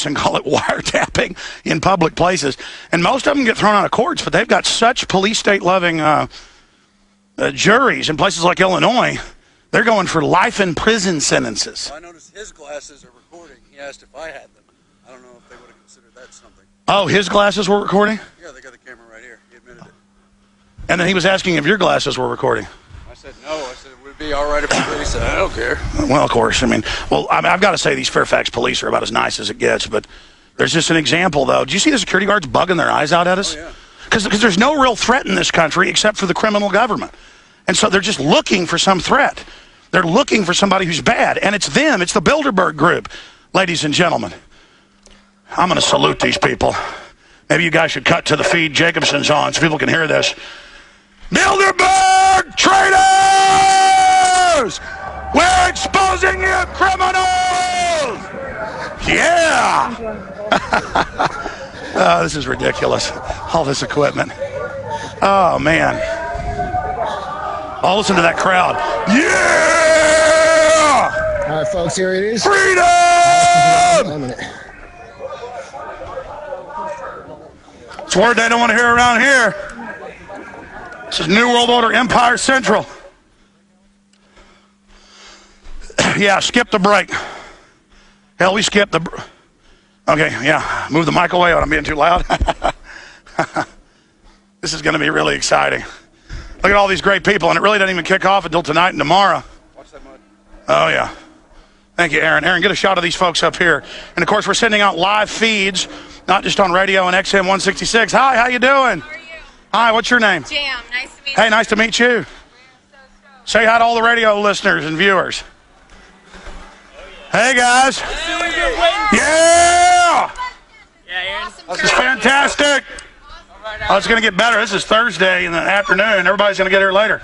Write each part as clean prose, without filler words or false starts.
and call it wiretapping in public places. And most of them get thrown out of courts, but they've got such police state-loving juries in places like Illinois. They're going for life in prison sentences. Well, I noticed his glasses are recording. He asked if I had them. I don't know if they would have considered that something. Oh, his glasses were recording? Yeah, they got the camera right here. He admitted it. And then he was asking if your glasses were recording. I said no. I said it would be all right if the police said I don't care. Well, of course. I mean, I've got to say these Fairfax police are about as nice as it gets, but there's just an example, though. Do you see the security guards bugging their eyes out at us? Oh, yeah. Because there's no real threat in this country except for the criminal government. And so they're just looking for some threat. They're looking for somebody who's bad. And it's them. It's the Bilderberg group, ladies and gentlemen. I'm going to salute these people. Maybe you guys should cut to the feed Jacobson's on so people can hear this. Bilderberg traitors! We're exposing you, criminals! Yeah! Oh, this is ridiculous. All this equipment. Oh, man. Oh, listen to that crowd. Yeah! All right, folks, here it is. Freedom! It's a word they don't want to hear around here. This is New World Order Empire Central. Yeah, skip the break. Hell, we skipped the... Okay, yeah, move the mic away. I'm being too loud. This is going to be really exciting. Look at all these great people, and it really doesn't even kick off until tonight and tomorrow. Watch that mud. Oh, yeah. Thank you, Aaron. Aaron, get a shot of these folks up here. And, of course, we're sending out live feeds, not just on radio and XM 166. Hi, how you doing? How are you? Hi, what's your name? Jam. Nice to meet you. Hey, nice to meet you. Say hi to all the radio listeners and viewers. Hey, guys. Yeah! This is fantastic. Oh, it's going to get better. This is Thursday in the afternoon. Everybody's going to get here later.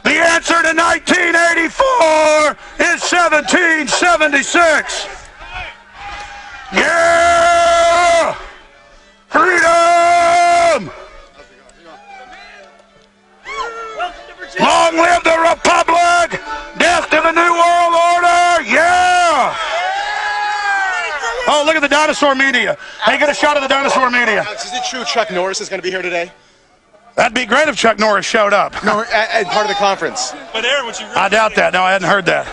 The answer to 1984 is 1776. Yeah! Freedom! Long live the Republic! Death to the New World Order! Yeah! Oh, look at the dinosaur media. Hey, get a shot of the dinosaur media. Alex, is it true Chuck Norris is going to be here today? That'd be great if Chuck Norris showed up. No, at part of the conference. But Aaron, what you really I doubt that. No, I hadn't heard that.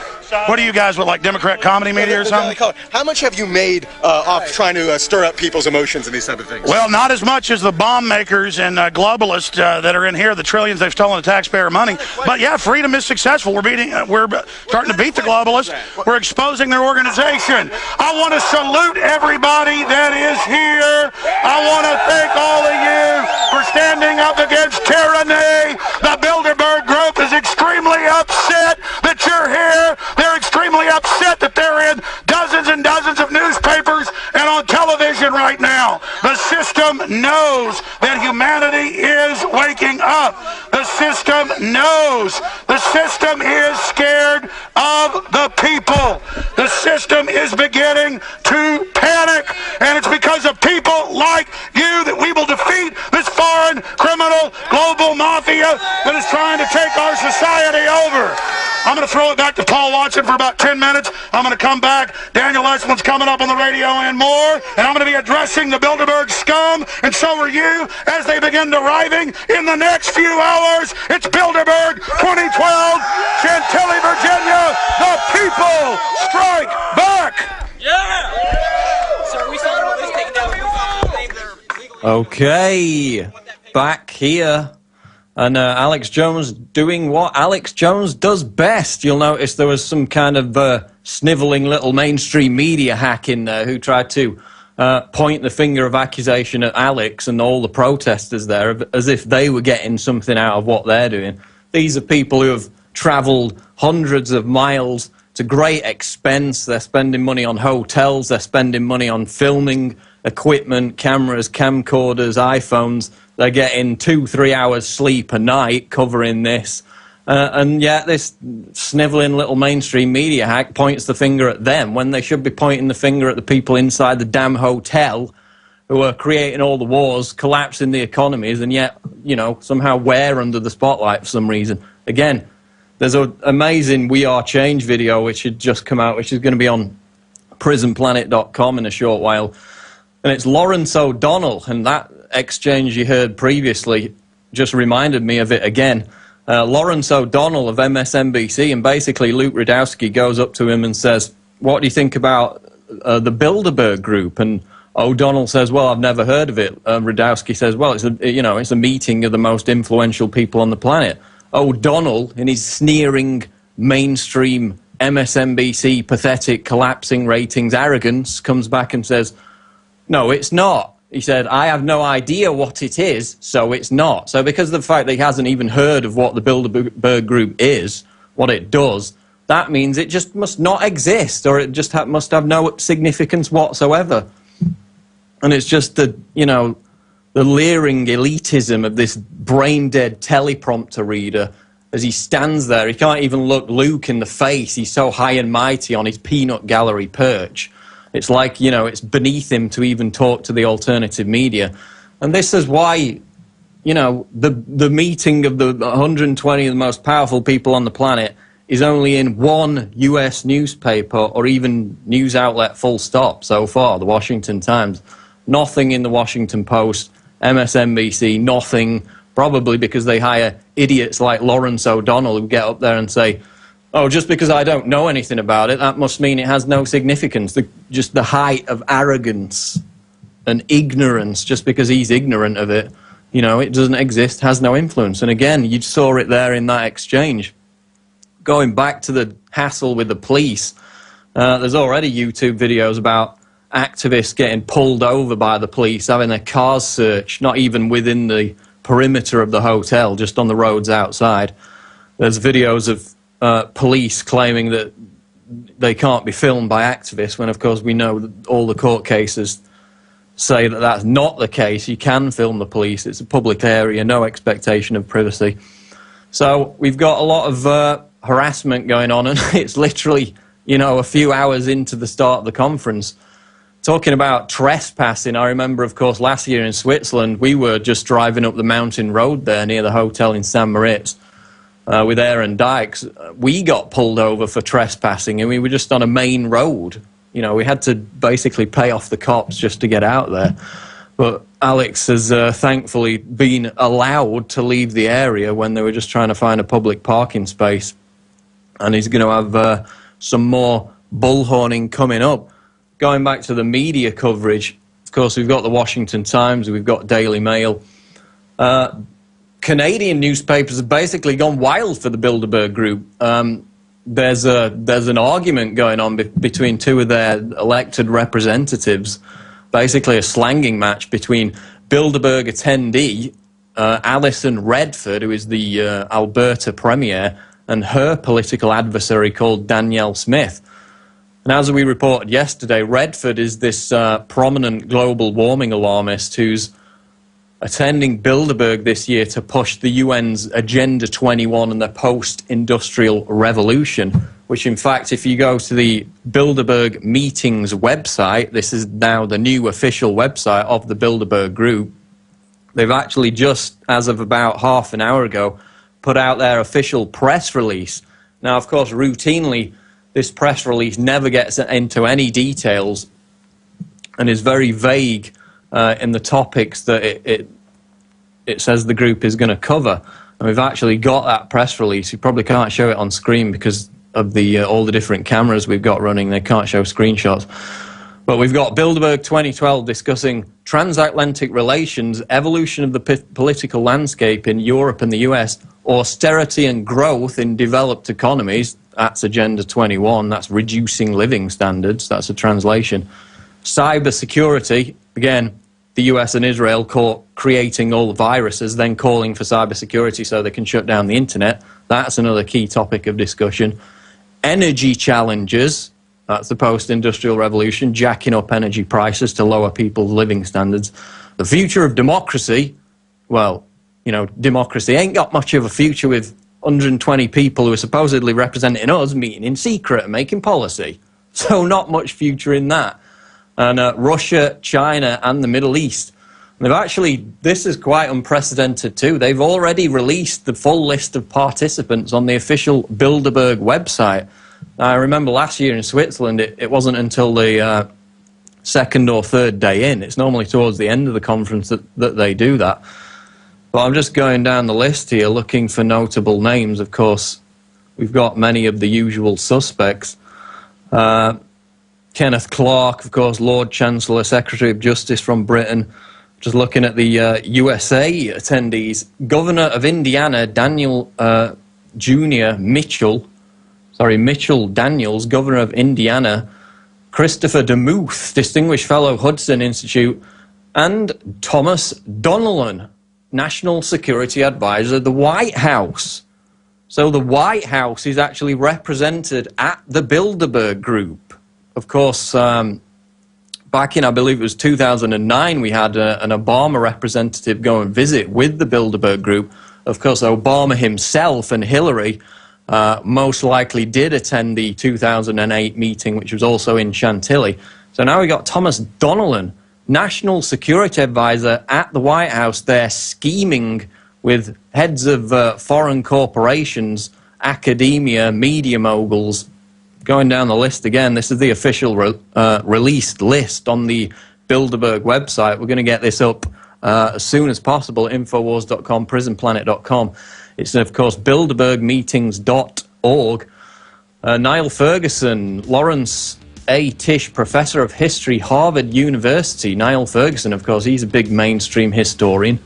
What are you guys with, like Democrat comedy media or something? How much have you made off trying to stir up people's emotions and these type of things? Well, not as much as the bomb makers and globalists that are in here, the trillions they've stolen of taxpayer money. But yeah, freedom is successful. We're starting to beat the globalists. We're exposing their organization. I want to salute everybody that is here. I want to thank all of you for standing up against tyranny. The Bilderberg Group is extremely upset that you're here. They're extremely upset that they're in dozens and dozens of newspapers and on television right now. The system knows that humanity is waking up. The system knows. The system is scared of the people. The system is beginning to panic, and it's because of people like you that we will defeat this foreign criminal global mafia that is trying to take our society over. I'm going to throw it back to Paul Watson for about 10 minutes. I'm going to come back. Daniel Eslin's coming up on the radio and more. And I'm going to be addressing the Bilderberg scum, and so are you, as they begin arriving in the next few hours. It's Bilderberg 2012, Chantilly, Virginia. The people strike back. Yeah! Sir, we saw all this taken down. Okay, back here. And Alex Jones doing what Alex Jones does best. You'll notice there was some kind of snivelling little mainstream media hack in there who tried to point the finger of accusation at Alex and all the protesters there as if they were getting something out of what they're doing. These are people who have travelled hundreds of miles to great expense. They're spending money on hotels. They're spending money on filming equipment, cameras, camcorders, iPhones. They're getting 2-3 hours sleep a night covering this. And yet this snivelling little mainstream media hack points the finger at them when they should be pointing the finger at the people inside the damn hotel who are creating all the wars, collapsing the economies, and yet, you know, somehow we're under the spotlight for some reason. Again, there's an amazing We Are Change video which had just come out, which is going to be on prisonplanet.com in a short while. And it's Lawrence O'Donnell, and that exchange you heard previously just reminded me of it again. Lawrence O'Donnell of MSNBC, and basically Luke Rudkowski goes up to him and says, what do you think about the Bilderberg Group? And O'Donnell says, well, I've never heard of it. Rudkowski says, well, it's a meeting of the most influential people on the planet. O'Donnell, in his sneering, mainstream, MSNBC, pathetic, collapsing ratings, arrogance, comes back and says, no, it's not. He said, I have no idea what it is, so it's not. So because of the fact that he hasn't even heard of what the Bilderberg Group is, what it does, that means it just must not exist, or it just must have no significance whatsoever. And it's just the leering elitism of this brain-dead teleprompter reader as he stands there. He can't even look Luke in the face. He's so high and mighty on his peanut gallery perch. It's like, it's beneath him to even talk to the alternative media. And this is why, the meeting of the 120 of the most powerful people on the planet is only in one US newspaper or even news outlet full stop so far, the Washington Times. Nothing in the Washington Post, MSNBC, nothing, probably because they hire idiots like Lawrence O'Donnell who get up there and say, oh, just because I don't know anything about it, that must mean it has no significance. Just the height of arrogance and ignorance, just because he's ignorant of it, it doesn't exist, has no influence. And again, you saw it there in that exchange. Going back to the hassle with the police, there's already YouTube videos about activists getting pulled over by the police, having their cars searched, not even within the perimeter of the hotel, just on the roads outside. There's videos of police claiming that they can't be filmed by activists, when of course we know that all the court cases say that that's not the case. You can film the police. It's a public area, no expectation of privacy. So we've got a lot of harassment going on, and it's literally, a few hours into the start of the conference. Talking about trespassing, I remember, of course, last year in Switzerland, we were just driving up the mountain road there near the hotel in St. Moritz with Aaron Dykes. We got pulled over for trespassing, and we were just on a main road. We had to basically pay off the cops just to get out there. But Alex has thankfully been allowed to leave the area when they were just trying to find a public parking space. And he's going to have some more bullhorning coming up. Going back to the media coverage, of course, we've got the Washington Times, we've got Daily Mail. Canadian newspapers have basically gone wild for the Bilderberg Group. There's an argument going on between two of their elected representatives, basically a slanging match between Bilderberg attendee Alison Redford, who is the Alberta Premier, and her political adversary called Danielle Smith. And as we reported yesterday, Redford is this prominent global warming alarmist who's attending Bilderberg this year to push the UN's Agenda 21 and the post-industrial revolution, which in fact, if you go to the Bilderberg Meetings website, this is now the new official website of the Bilderberg Group, they've actually just, as of about half an hour ago, put out their official press release. Now, of course, routinely, this press release never gets into any details and is very vague in the topics that it says the group is going to cover. And we've actually got that press release. You probably can't show it on screen because of all the different cameras we've got running. They can't show screenshots. But we've got Bilderberg 2012 discussing transatlantic relations, evolution of the political landscape in Europe and the US, austerity and growth in developed economies. That's Agenda 21. That's reducing living standards. That's a translation. Cyber security, again, the US and Israel caught creating all the viruses, then calling for cyber security so they can shut down the internet. That's another key topic of discussion. Energy challenges, that's the post-industrial revolution, jacking up energy prices to lower people's living standards. The future of democracy, well, democracy ain't got much of a future with 120 people who are supposedly representing us meeting in secret and making policy. So not much future in that. And Russia, China, and the Middle East. And they've actually, this is quite unprecedented too, they've already released the full list of participants on the official Bilderberg website. Now, I remember last year in Switzerland, it wasn't until the second or third day in. It's normally towards the end of the conference that they do that. But I'm just going down the list here, looking for notable names. Of course, we've got many of the usual suspects. Kenneth Clarke, of course, Lord Chancellor, Secretary of Justice from Britain. Just looking at the USA attendees. Governor of Indiana, Daniel Jr. Mitchell Daniels, Governor of Indiana. Christopher DeMuth, Distinguished Fellow, Hudson Institute. And Thomas Donnellan, National Security Advisor of the White House. So the White House is actually represented at the Bilderberg Group. Of course, back in, I believe it was 2009, we had an Obama representative go and visit with the Bilderberg Group. Of course, Obama himself and Hillary most likely did attend the 2008 meeting, which was also in Chantilly. So now we got Thomas Donnellan, National Security Advisor at the White House, there scheming with heads of foreign corporations, academia, media moguls. Going down the list again, this is the official released list on the Bilderberg website. We're going to get this up as soon as possible, Infowars.com, Prisonplanet.com. It's, of course, bilderbergmeetings.org. Niall Ferguson, Lawrence A. Tisch, Professor of History, Harvard University. Niall Ferguson, of course, he's a big mainstream historian.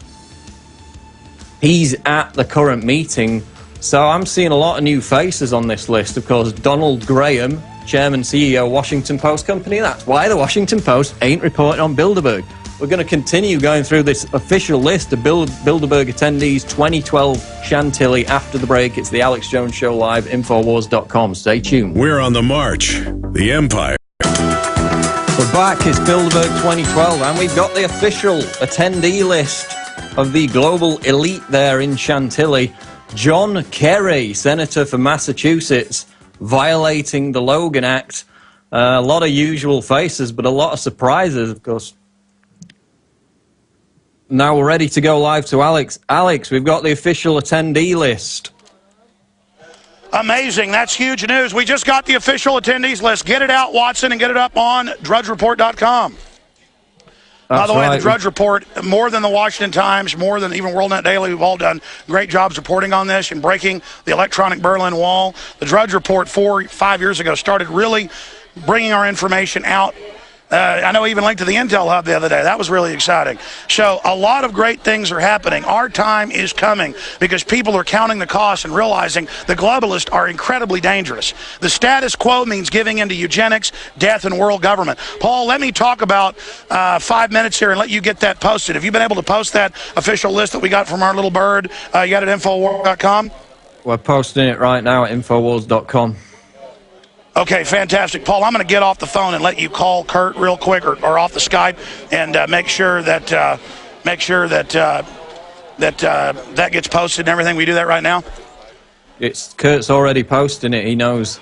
He's at the current meeting. So I'm seeing a lot of new faces on this list. Of course, Donald Graham, Chairman, CEO, Washington Post Company. That's why the Washington Post ain't reporting on Bilderberg. We're going to continue going through this official list of Bilderberg attendees 2012 Chantilly after the break. It's the Alex Jones Show live, Infowars.com. Stay tuned. We're on the march. The Empire. We're back. It's Bilderberg 2012, and we've got the official attendee list of the global elite there in Chantilly. John Kerry, Senator for Massachusetts, violating the Logan Act. A lot of usual faces, but a lot of surprises, of course. Now we're ready to go live to Alex. Alex, we've got the official attendee list. Amazing. That's huge news. We just got the official attendees list. Get it out, Watson, and get it up on drudgereport.com. By the way, the Drudge Report, more than the Washington Times, more than even WorldNet Daily, we've all done great jobs reporting on this and breaking the electronic Berlin Wall. The Drudge Report 4-5 years ago started really bringing our information out. I know we even linked to the Intel Hub the other day. That was really exciting. So a lot of great things are happening. Our time is coming because people are counting the costs and realizing the globalists are incredibly dangerous. The status quo means giving into eugenics, death, and world government. Paul, let me talk about 5 minutes here and let you get that posted. Have you been able to post that official list that we got from our little bird? You got it at Infowars.com? We're posting it right now at Infowars.com. Okay, fantastic. Paul, I'm going to get off the phone and let you call Kurt real quick or off the Skype and make sure that that gets posted and everything. We do that right now? Kurt's already posting it. He knows.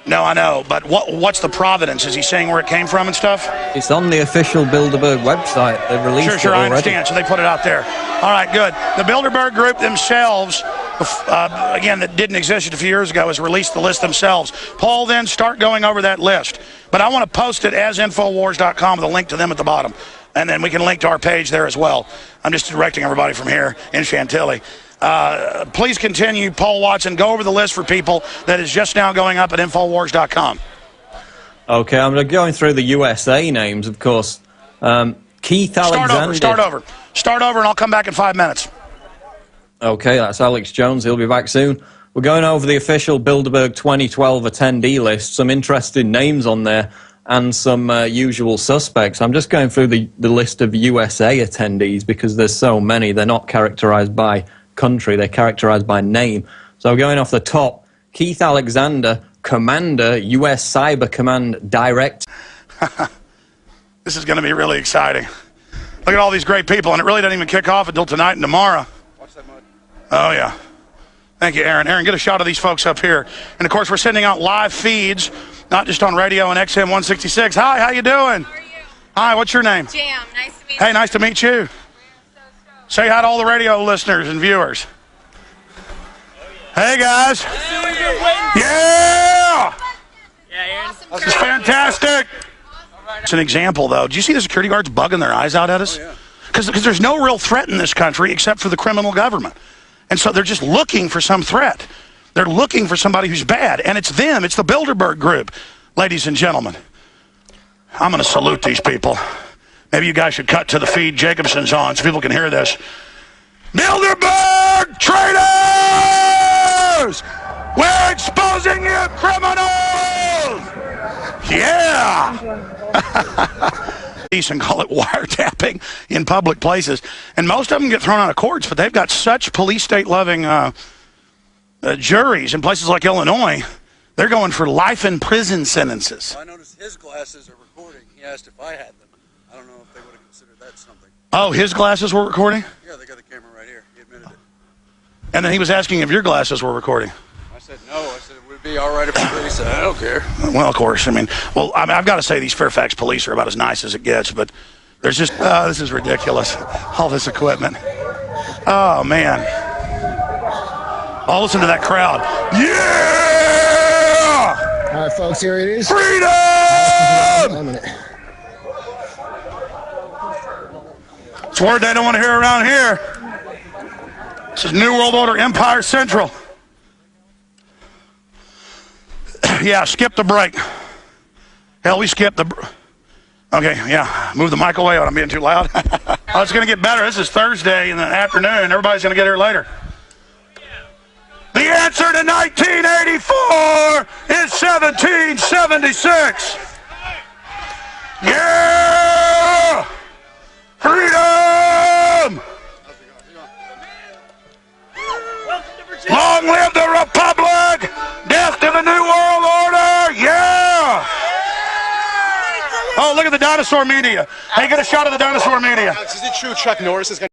No, I know. But what's the provenance? Is he saying where it came from and stuff? It's on the official Bilderberg website. They've released it already. I understand. So they put it out there. All right, good. The Bilderberg Group themselves, again, that didn't exist just a few years ago, has released the list themselves. Paul, then start going over that list. But I want to post it as Infowars.com with a link to them at the bottom. And then we can link to our page there as well. I'm just directing everybody from here in Chantilly. Please continue, Paul Watson. Go over the list for people that is just now going up at Infowars.com. Okay, I'm going through the USA names, of course. Keith Alexander. Start over, and I'll come back in 5 minutes. Okay, that's Alex Jones. He'll be back soon. We're going over the official Bilderberg 2012 attendee list. Some interesting names on there and some usual suspects. I'm just going through the list of USA attendees because there's so many. They're not characterized by country. They're characterized by name. So going off the top, Keith Alexander, Commander, U.S. Cyber Command Director. This is going to be really exciting. Look at all these great people, and it really doesn't even kick off until tonight and tomorrow. Watch that mud. Oh, yeah. Thank you, Aaron. Aaron, get a shot of these folks up here. And, of course, we're sending out live feeds, not just on radio and XM 166. Hi, how you doing? How are you? Hi, what's your name? Jam. Nice to meet you. Hey, nice to meet you. Say hi to all the radio listeners and viewers. Hey, guys. Yeah! This is fantastic. It's an example, though. Do you see the security guards bugging their eyes out at us? Because there's no real threat in this country except for the criminal government. And so they're just looking for some threat. They're looking for somebody who's bad. And it's them. It's the Bilderberg Group, ladies and gentlemen. I'm going to salute these people. Maybe you guys should cut to the feed Jacobson's on so people can hear this. Bilderberg traitors! We're exposing you, criminals! Yeah! And call it wiretapping in public places. And most of them get thrown out of courts, but they've got such police state-loving juries in places like Illinois. They're going for life in prison sentences. Well, I noticed his glasses are recording. He asked if I had them. I don't know if they would have considered that something. Oh, his glasses were recording? Yeah, they got the camera right here. He admitted it. And then he was asking if your glasses were recording. I said no. I said it would be all right if he said I don't care. Well, of course. I mean, I've got to say these Fairfax police are about as nice as it gets, but there's just, this is ridiculous. All this equipment. Oh, man. Oh, listen to that crowd. Yeah! All right, folks, here it is. Freedom! It's a word they don't want to hear around here. This is New World Order Empire Central. Yeah, skip the break. Hell, we skipped the... Okay, yeah, move the mic away. I'm being too loud. Oh, it's going to get better. This is Thursday in the afternoon. Everybody's going to get here later. The answer to 1984 is 1776. Yeah! Freedom! Long live the Republic! Death to the New World Order! Yeah! Oh, look at the dinosaur media. Hey, get a shot of the dinosaur media. Is it true Chuck Norris is going to